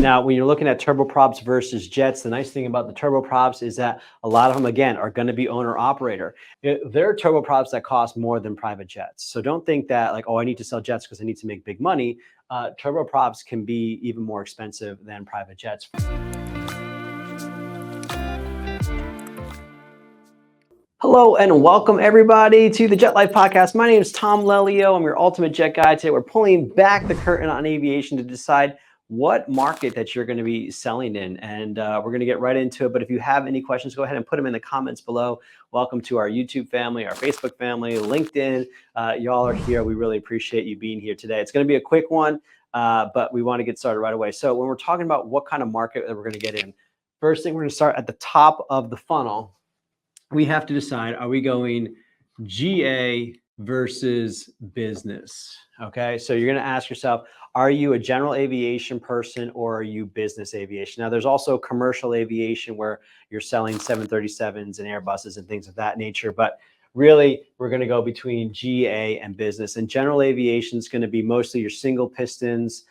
Now, when you're looking at turboprops versus jets, the nice thing about the turboprops is that a lot of them, again, are going to be owner operator. There are turboprops that cost more than private jets. So don't think that like, oh, I need to sell jets because I need to make big money. Turboprops can be even more expensive than private jets. Hello and welcome everybody to the Jet Life Podcast. My name is Tom Lelio. I'm your ultimate jet guy. Today we're pulling back the curtain on aviation to decide what market that you're going to be selling in. And we're going to get right into it. But if you have any questions, go ahead and put them in the comments below. Welcome to our YouTube family, our Facebook family, LinkedIn. Y'all are here. We really appreciate you being here today. It's going to be a quick one, but we want to get started right away. So when we're talking about what kind of market that we're going to get in, first thing we're going to start at the top of the funnel. We have to decide, are we going GA versus business? Okay, so you're going to ask yourself, are you a general aviation person or are you business aviation? Now, there's also commercial aviation where you're selling 737s and Airbuses and things of that nature. But really, we're going to go between GA and business. And general aviation is going to be mostly your single pistons.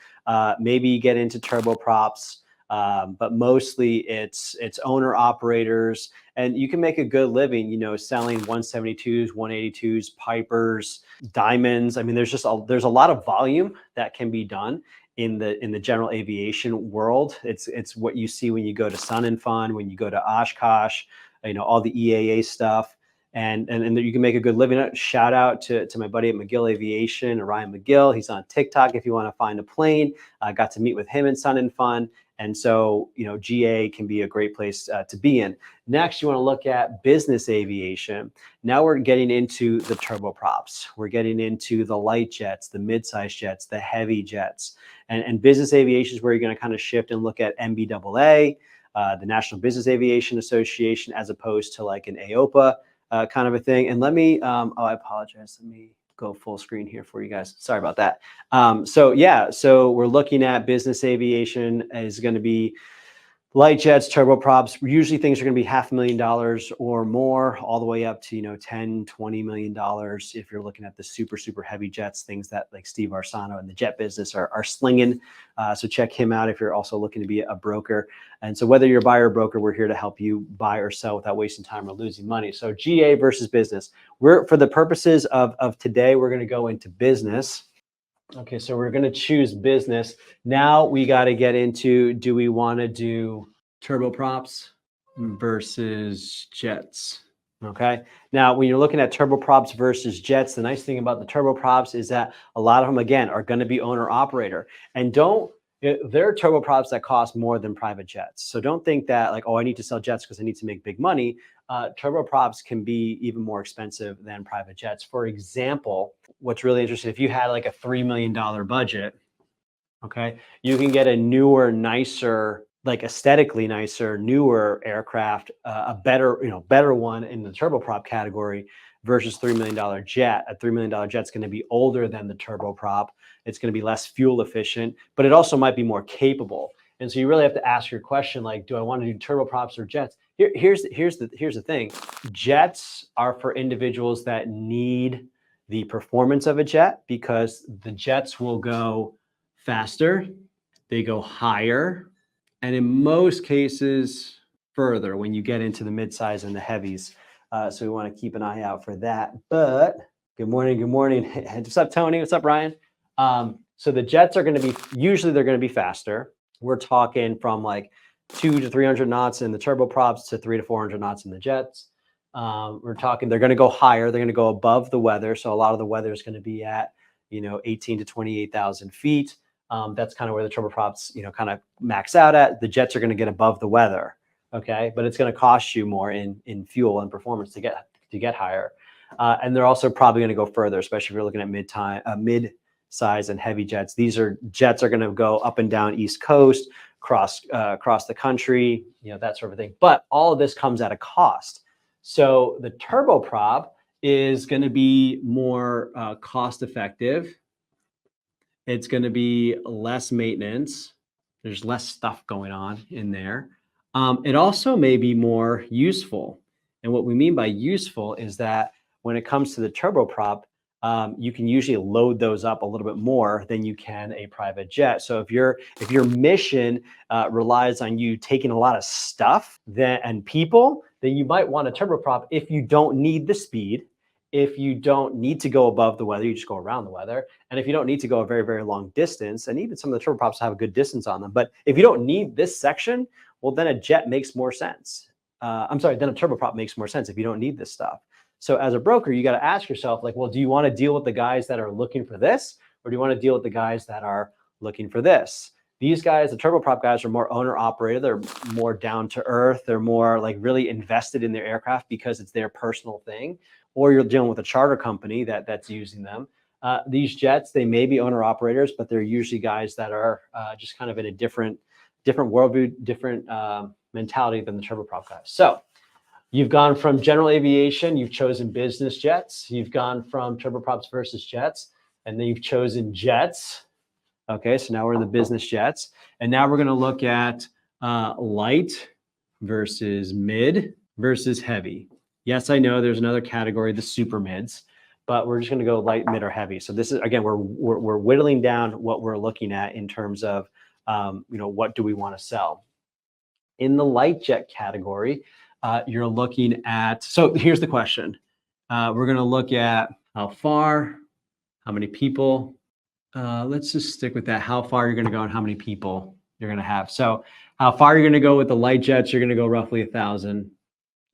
Maybe you get into turboprops. But mostly it's owner operators, and you can make a good living, you know, selling 172s, 182s, Pipers, Diamonds. I mean, there's a lot of volume that can be done in the general aviation world. It's what you see when you go to Sun and Fun, when you go to Oshkosh, you know, all the EAA stuff. And you can make a good living. Shout out to my buddy at McGill Aviation, Ryan McGill. He's on TikTok if you want to find a plane. I got to meet with him in Sun and Fun. And so, you know, GA can be a great place to be in. Next, you want to look at business aviation. Now we're getting into the turboprops. We're getting into the light jets, the mid-size jets, the heavy jets. And business aviation is where you're going to kind of shift and look at NBAA, the National Business Aviation Association, as opposed to like an AOPA kind of a thing. And let me, I apologize. Let me go full screen here for you guys. Sorry about that. So we're looking at business aviation is going to be light jets, turboprops. Usually things are going to be $500,000 or more, all the way up to, you know, $10-20 million. If you're looking at the super heavy jets, things that like Steve Arsano and the jet business are slinging. So check him out if you're also looking to be a broker. And so whether you're a buyer or broker, we're here to help you buy or sell without wasting time or losing money. So GA versus business. For the purposes of today, we're going to go into business. Okay, so we're going to choose business. Now we got to get into, do we want to do turboprops versus jets? Okay, now when you're looking at turboprops versus jets, the nice thing about the turboprops is that a lot of them, again, are going to be owner operator. And there are turboprops that cost more than private jets. So don't think that like, oh, I need to sell jets because I need to make big money. Turboprops can be even more expensive than private jets. For example, what's really interesting, if you had like a $3 million budget, okay, you can get a newer, nicer, like aesthetically nicer, newer aircraft, a better one in the turboprop category versus $3 million jet. A $3 million jet's going to be older than the turboprop. It's going to be less fuel efficient, but it also might be more capable. And so you really have to ask your question, like, do I want to do turboprops or jets? Here's the thing. Jets are for individuals that need the performance of a jet, because the jets will go faster, they go higher, and in most cases further when you get into the midsize and the heavies. So we want to keep an eye out for that. But good morning. What's up, Tony? What's up, Ryan? So the jets are going to be, usually they're going to be faster. We're talking from like 200 to 300 knots in the turboprops to 300 to 400 knots in the jets. We're talking, they're going to go higher. They're going to go above the weather. So a lot of the weather is going to be at, 18 to 28,000 feet. That's kind of where the turboprops, kind of max out at. The jets are going to get above the weather. Okay. But it's going to cost you more in fuel and performance to get higher. And they're also probably going to go further, especially if you're looking at mid-size and heavy jets. Jets are going to go up and down East Coast, across the country, that sort of thing. But all of this comes at a cost. So the turboprop is going to be more cost effective. It's going to be less maintenance. There's less stuff going on in there. It also may be more useful. And what we mean by useful is that when it comes to the turboprop, you can usually load those up a little bit more than you can a private jet. So if your mission relies on you taking a lot of stuff and people, then you might want a turboprop if you don't need the speed, if you don't need to go above the weather, you just go around the weather. And if you don't need to go a very, very long distance, and even some of the turboprops have a good distance on them, but if you don't need this section, well, then a jet makes more sense. Then a turboprop makes more sense if you don't need this stuff. So as a broker, you got to ask yourself, like, well, do you want to deal with the guys that are looking for this, or do you want to deal with the guys that are looking for this? These guys, the turboprop guys, are more owner operator. They're more down to earth. They're more like really invested in their aircraft because it's their personal thing. Or you're dealing with a charter company that's using them. These jets, they may be owner operators, but they're usually guys that are just kind of in a different worldview, different mentality than the turboprop guys. So you've gone from general aviation, you've chosen business jets, you've gone from turboprops versus jets, and then you've chosen jets. Okay, so now we're in the business jets. And now we're gonna look at light versus mid versus heavy. Yes, I know there's another category, the super mids, but we're just gonna go light, mid, or heavy. So this is, again, we're whittling down what we're looking at in terms of, what do we wanna sell? In the light jet category, you're looking at, so here's the question. We're going to look at how far, how many people. Let's just stick with that. How far you're going to go and how many people you're going to have. So how far you're going to go with the light jets, you're going to go roughly 1,000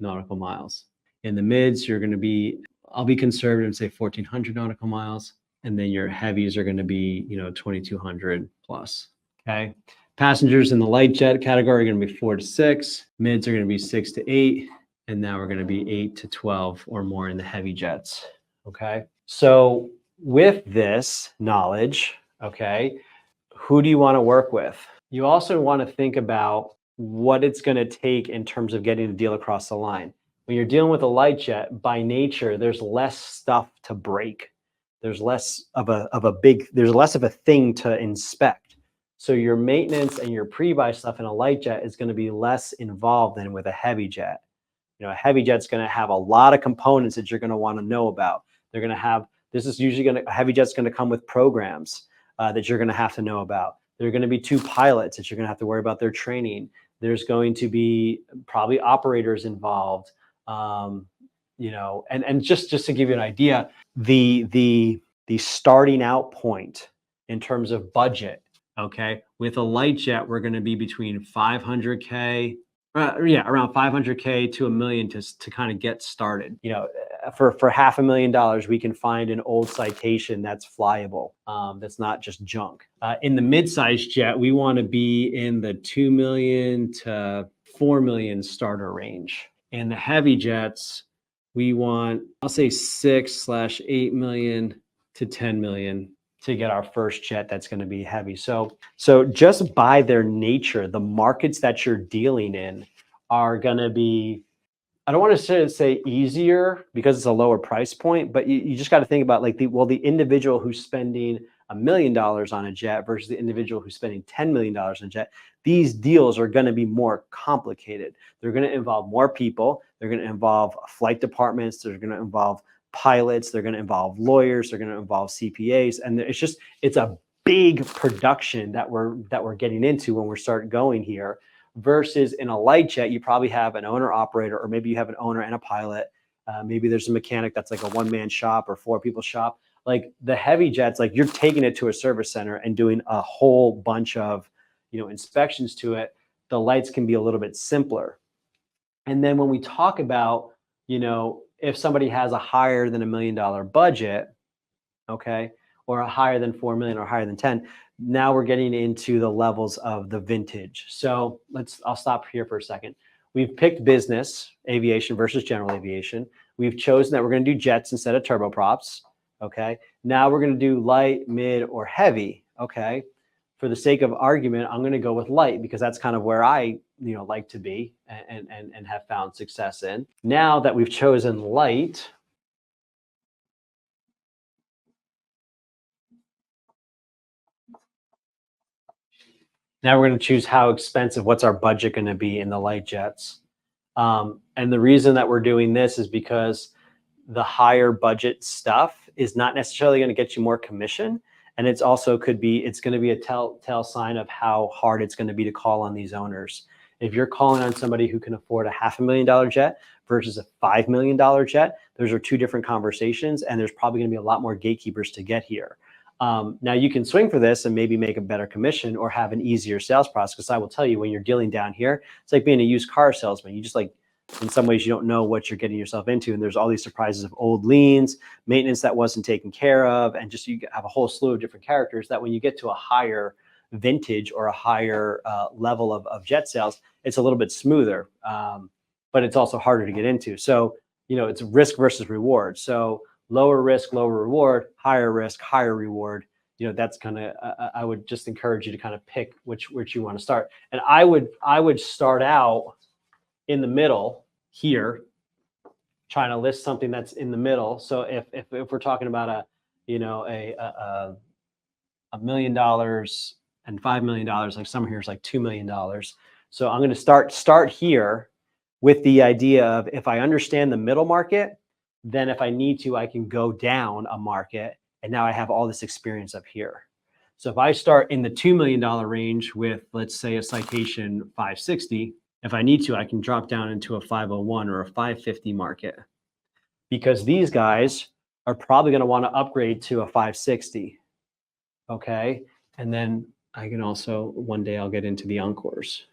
nautical miles. In the mids, you're going to be, I'll be conservative and say 1,400 nautical miles. And then your heavies are going to be, 2,200 plus. Okay. Passengers in the light jet category are going to be 4 to 6. Mids are going to be 6 to 8. And now we're going to be 8 to 12 or more in the heavy jets. Okay. So with this knowledge, okay, who do you want to work with? You also want to think about what it's going to take in terms of getting a deal across the line. When you're dealing with a light jet, by nature, there's less stuff to break. There's less of a thing to inspect. So your maintenance and your pre-buy stuff in a light jet is going to be less involved than with a heavy jet. A heavy jet's going to have a lot of components that you're going to want to know about. They're going to have, a heavy jet's going to come with programs that you're going to have to know about. There are going to be 2 pilots that you're going to have to worry about their training. There's going to be probably operators involved. And just to give you an idea, the starting out point in terms of budget. Okay, with a light jet, we're going to be between 500K, around 500K to $1 million to kind of get started. For $500,000, we can find an old Citation that's flyable, that's not just junk. In the mid-sized jet, we want to be in the 2 million to 4 million starter range. In the heavy jets, we want, I'll say 6/8 million to 10 million. To get our first jet that's going to be heavy. So just by their nature, the markets that you're dealing in are going to be, I don't want to say easier because it's a lower price point, but you just got to think about like the individual who's spending $1 million on a jet versus the individual who's spending $10 million on a jet. These deals are going to be more complicated. They're going to involve more people. They're going to involve flight departments. They're going to involve pilots, they're going to involve lawyers, they're going to involve CPAs, and it's a big production that we're getting into when we start going here. Versus in a light jet, you probably have an owner operator, or maybe you have an owner and a pilot. Maybe there's a mechanic that's like a 1-man shop or 4 people shop. Like the heavy jets, like you're taking it to a service center and doing a whole bunch of inspections to it. The lights can be a little bit simpler. And then when we talk about if somebody has a higher than $1 million budget, okay, or a higher than 4 million or higher than 10, now we're getting into the levels of the vintage. So I'll stop here for a second. We've picked business aviation versus general aviation. We've chosen that we're going to do jets instead of turboprops. Okay. Now we're going to do light, mid, or heavy. Okay. For the sake of argument, I'm going to go with light because that's kind of where I like to be and have found success in. Now that we've chosen light, now we're going to choose how expensive, what's our budget going to be in the light jets. And the reason that we're doing this is because the higher budget stuff is not necessarily going to get you more commission. And it's also it's going to be a tell sign of how hard it's going to be to call on these owners. If you're calling on somebody who can afford a $500,000 jet versus a $5 million jet, those are two different conversations, and there's probably going to be a lot more gatekeepers to get here. Now you can swing for this and maybe make a better commission or have an easier sales process. Because I will tell you, when you're dealing down here, it's like being a used car salesman. You just in some ways, you don't know what you're getting yourself into. And there's all these surprises of old liens, maintenance that wasn't taken care of, and just you have a whole slew of different characters that when you get to a higher vintage or a higher level of jet sales, it's a little bit smoother, but it's also harder to get into. So, it's risk versus reward. So lower risk, lower reward, higher risk, higher reward. That's kind of, I would just encourage you to kind of pick which you want to start. And I would start out in the middle here, trying to list something that's in the middle. So if we're talking about a $1 million and $5 million, like some here is like $2 million. So I'm going to start here with the idea of, if I understand the middle market, then if I need to, I can go down a market, and now I have all this experience up here. So if I start in the $2 million range with, let's say, a Citation 560, if I need to, I can drop down into a 501 or a 550 market, because these guys are probably going to want to upgrade to a 560. Okay. And then I can also, one day I'll get into the Encores.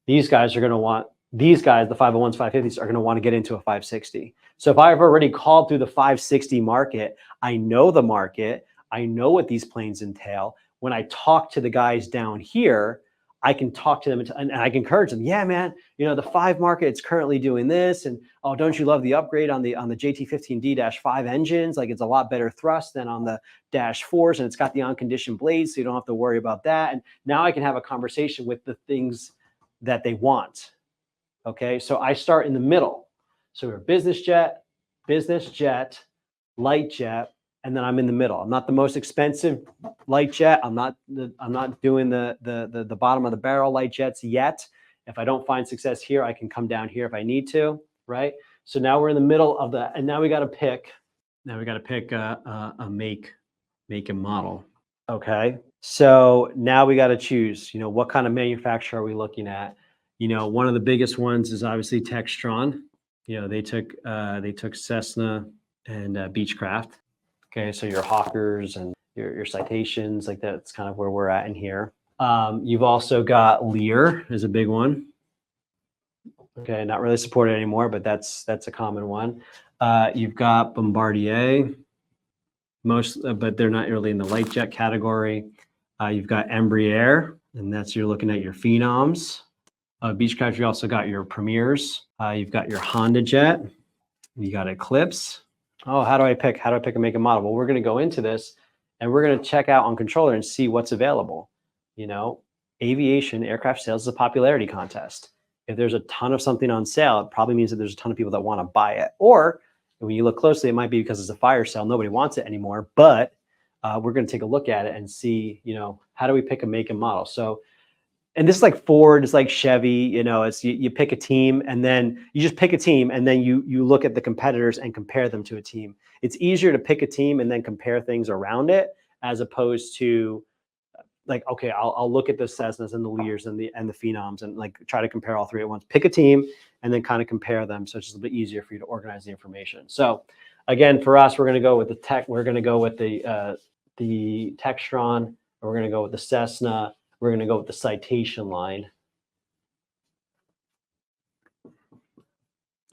These guys are going to want, the 501s, 550s are going to want to get into a 560. So if I've already called through the 560 market, I know the market, I know what these planes entail. When I talk to the guys down here, I can talk to them and I can encourage them. Yeah, man, the 5 market, it's currently doing this. And oh, don't you love the upgrade on the JT15D-5 engines? Like, it's a lot better thrust than on the -4s, and it's got the unconditioned blades, so you don't have to worry about that. And now I can have a conversation with the things that they want. Okay, so I start in the middle. So we're business jet, light jet, and then I'm in the middle. I'm not the most expensive light jet. I'm not doing the bottom of the barrel light jets yet. If I don't find success here, I can come down here if I need to, right? So now we're in the middle of the, and now we got to pick. Now we got to pick a make and model. Okay, so now we got to choose. What kind of manufacturer are we looking at? One of the biggest ones is obviously Textron. They took Cessna and Beechcraft. Okay, so your Hawkers and your Citations, like that's kind of where we're at in here. You've also got Lear is a big one. Okay, not really supported anymore, but that's a common one. You've got Bombardier, but they're not really in the light jet category. You've got Embraer, and you're looking at your Phenoms. Beechcraft, you also got your Premiers. You've got your Honda Jet. You got Eclipse. Oh, how do I pick a make and model? Well, we're going to go into this and we're going to check out on controller and see what's available. Aviation, aircraft sales is a popularity contest. If there's a ton of something on sale, it probably means that there's a ton of people that want to buy it. Or when you look closely, it might be because it's a fire sale. Nobody wants it anymore, but we're going to take a look at it and see, how do we pick a make and model? So, and this is like Ford, it's like Chevy, it's you pick a team and then you just pick a team and then you look at the competitors and compare them to a team. It's easier to pick a team and then compare things around it, as opposed to like, okay, I'll look at the Cessnas and the Lears and the Phenoms and like try to compare all three at once. Pick a team and then kind of compare them, so it's just a bit easier for you to organize the information. So again, for us, we're going to go with the tech. We're going to go with the Textron. We're going to go with the Cessna. We're going to go with the Citation line.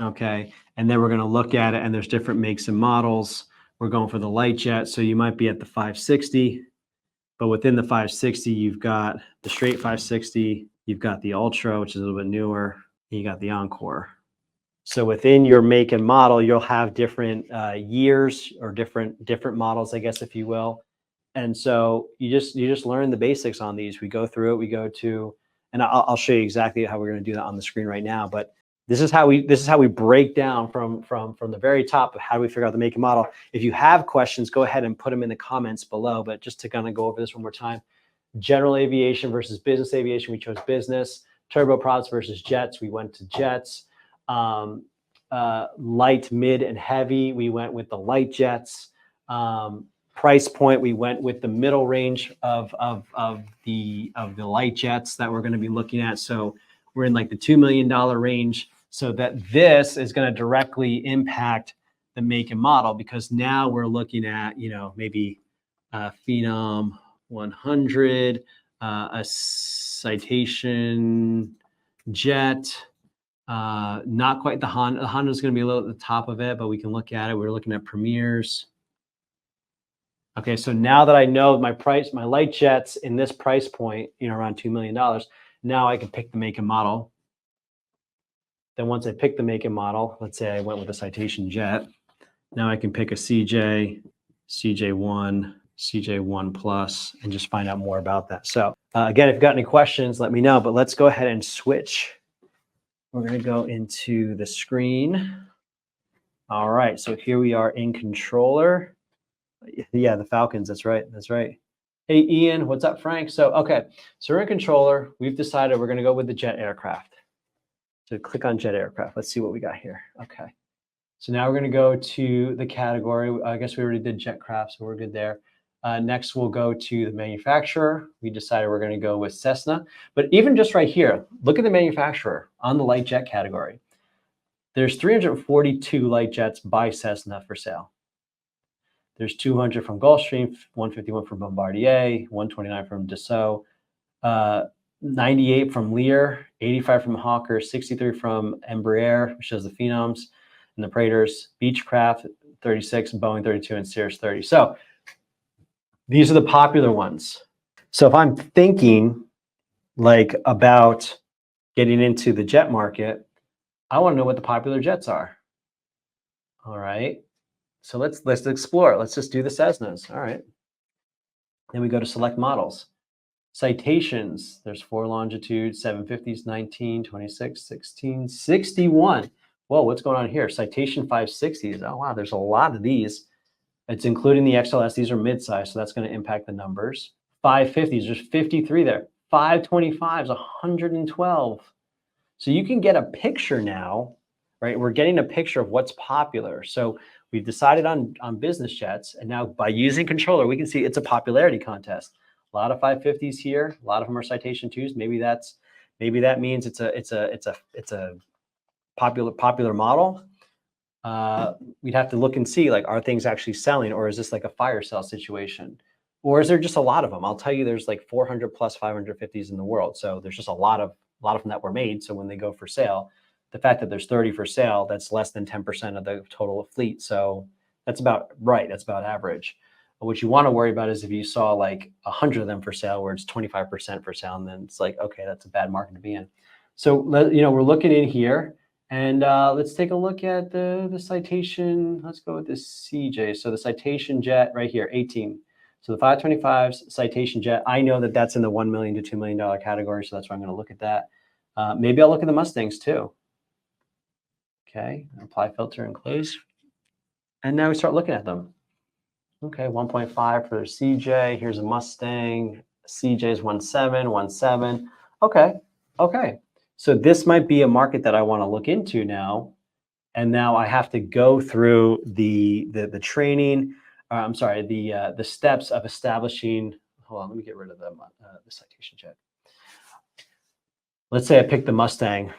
Okay, and then we're going to look at it, and there's different makes and models. We're going for the light jet, so you might be at the 560, but within the 560, you've got the straight 560, you've got the Ultra, which is a little bit newer, and you got the Encore. So within your make and model, you'll have different years or different models, I guess, if you will. And so you just learn the basics on these. We go through it. We go to, and I'll show you exactly how we're going to do that on the screen right now. But this is how we break down from the very top of how do we figure out the make and model. If you have questions, go ahead and put them in the comments below. But just to kind of go over this one more time, general aviation versus business aviation, we chose business. Turboprops versus jets, we went to jets. Light, mid, and heavy, we went with the light jets. Price point, we went with the middle range of the light jets that we're going to be looking at. So we're in like the $2 million range, so that this is going to directly impact the make and model, because now we're looking at, you know, maybe Phenom 100, a Citation jet, not quite the Honda. The Honda is going to be a little at the top of it, but we can look at it. We're looking at Premiers. Okay, so now that I know my price, my light jets in this price point, you know, around $2 million, now I can pick the make and model. Then once I pick the make and model, let's say I went with a Citation jet, now I can pick a CJ, CJ1, CJ1 Plus, and just find out more about that. So again, if you've got any questions, let me know, but let's go ahead and switch. We're going to go into the screen. All right, so here we are in controller. Yeah, the Falcons, that's right, that's right. Hey, Ian, what's up, Frank? So, okay, so we're in controller. We've decided we're going to go with the jet aircraft. So click on jet aircraft. Let's see what we got here. Okay, so now we're going to go to the category. I guess we already did jetcraft, so we're good there. Next, we'll go to the manufacturer. We decided we're going to go with Cessna. But even just right here, look at the manufacturer on the light jet category. There's 342 light jets by Cessna for sale. There's 200 from Gulfstream, 151 from Bombardier, 129 from Dassault, 98 from Lear, 85 from Hawker, 63 from Embraer, which shows the Phenoms and the Praetors, Beechcraft 36, Boeing 32, and Cirrus 30. So these are the popular ones. So if I'm thinking like about getting into the jet market, I want to know what the popular jets are. All right. So let's explore. Let's just do the Cessnas. All right. Then we go to select models. Citations. There's 4 Longitude, 750s, 19, 26, 16, 61. Whoa, what's going on here? Citation 560s. Oh, wow. There's a lot of these. It's including the XLS. These are mid-size, so that's going to impact the numbers. 550s. There's 53 there. 525s, 112. So you can get a picture now, right? We're getting a picture of what's popular. So we've decided on business jets, and now by using controller, we can see it's a popularity contest. A lot of 550s here. A lot of them are Citation 2s. Maybe that means it's a popular model. We'd have to look and see, like, are things actually selling, or is this like a fire sale situation? Or is there just a lot of them? I'll tell you, there's like 400 plus 550s in the world. So there's just a lot of them that were made. So when they go for sale, the fact that there's 30 for sale, that's less than 10% of the total fleet. So that's about right. That's about average. But what you want to worry about is if you saw like 100 of them for sale, where it's 25% for sale, and then it's like, okay, that's a bad market to be in. So, we're looking in here, and let's take a look at the Citation. Let's go with this CJ. So the Citation jet right here, 18. So the 525s, Citation jet, I know that that's in the $1 million to $2 million category, so that's why I'm going to look at that. Maybe I'll look at the Mustangs too. Okay, apply filter and close. And now we start looking at them. Okay, 1.5 for the CJ. Here's a Mustang. CJ's 1.7, 1.7. Okay. So this might be a market that I want to look into now. And now I have to go through the training. The steps of establishing. Hold on, let me get rid of the Citation jet. Let's say I pick the Mustang.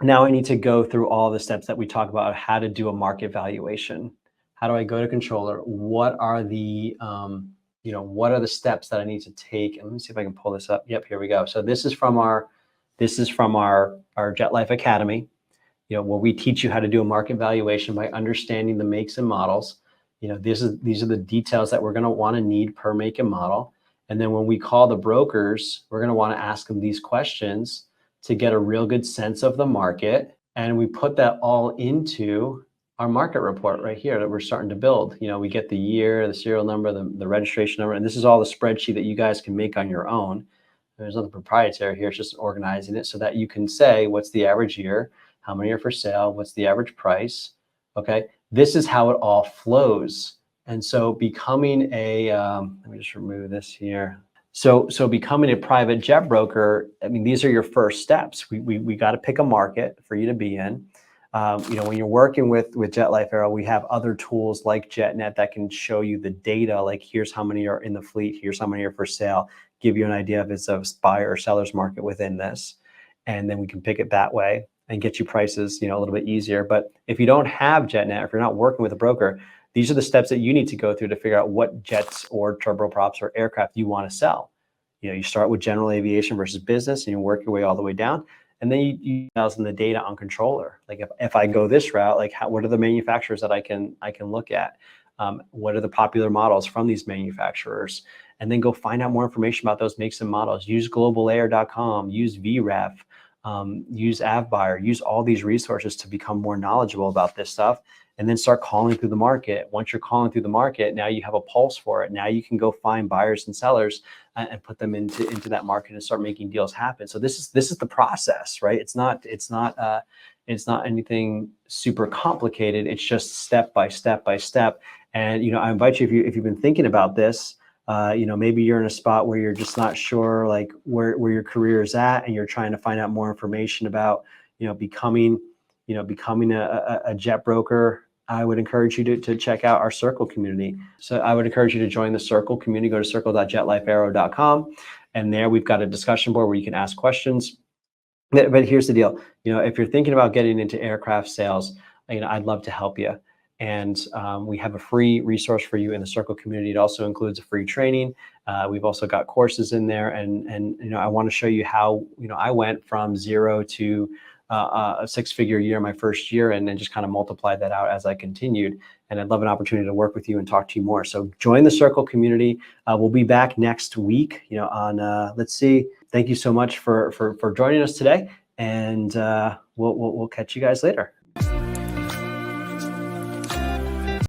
Now I need to go through all the steps that we talk about how to do a market valuation. How do I go to controller? What are the what are the steps that I need to take? And let me see if I can pull this up. Yep, here we go. So this is from our Jet Life Academy, where we teach you how to do a market valuation by understanding the makes and models. These are the details that we're going to want to need per make and model. And then when we call the brokers, we're going to want to ask them these questions to get a real good sense of the market. And we put that all into our market report right here that we're starting to build. We get the year, the serial number, the registration number, and this is all the spreadsheet that you guys can make on your own. There's nothing proprietary here. It's just organizing it so that you can say, what's the average year? How many are for sale? What's the average price? Okay. This is how it all flows. And so becoming a, let me just remove this here. So becoming a private jet broker, I mean, these are your first steps. We got to pick a market for you to be in. When you're working with Jet Life Aero, we have other tools like JetNet that can show you the data, like here's how many are in the fleet, here's how many are for sale, give you an idea if it's a buyer or seller's market within this. And then we can pick it that way and get you prices, a little bit easier. But if you don't have JetNet, if you're not working with a broker, these are the steps that you need to go through to figure out what jets or turboprops or aircraft you want to sell. You start with general aviation versus business, and you work your way all the way down. And then you use the data on controller. Like if I go this route, like what are the manufacturers that I can look at? What are the popular models from these manufacturers? And then go find out more information about those makes and models. Use globalair.com, use VREF, use AvBuyer, use all these resources to become more knowledgeable about this stuff, and then start calling through the market. Once you're calling through the market, now you have a pulse for it. Now you can go find buyers and sellers and put them into that market and start making deals happen. So this is the process, right? It's not anything super complicated. It's just step by step by step. And I invite you, if you've been thinking about this, maybe you're in a spot where you're just not sure like where your career is at, and you're trying to find out more information about becoming a jet broker. I would encourage you to check out our Circle community. So I would encourage you to join the Circle community. Go to circle.jetlifeaero.com, and there we've got a discussion board where you can ask questions. But here's the deal: if you're thinking about getting into aircraft sales, I'd love to help you. And we have a free resource for you in the Circle community. It also includes a free training. We've also got courses in there, and I want to show you how I went from zero to a six-figure year my first year, and then just kind of multiplied that out as I continued. And I'd love an opportunity to work with you and talk to you more. So join the Circle community. We'll be back next week. Let's see. Thank you so much for joining us today, and we'll catch you guys later.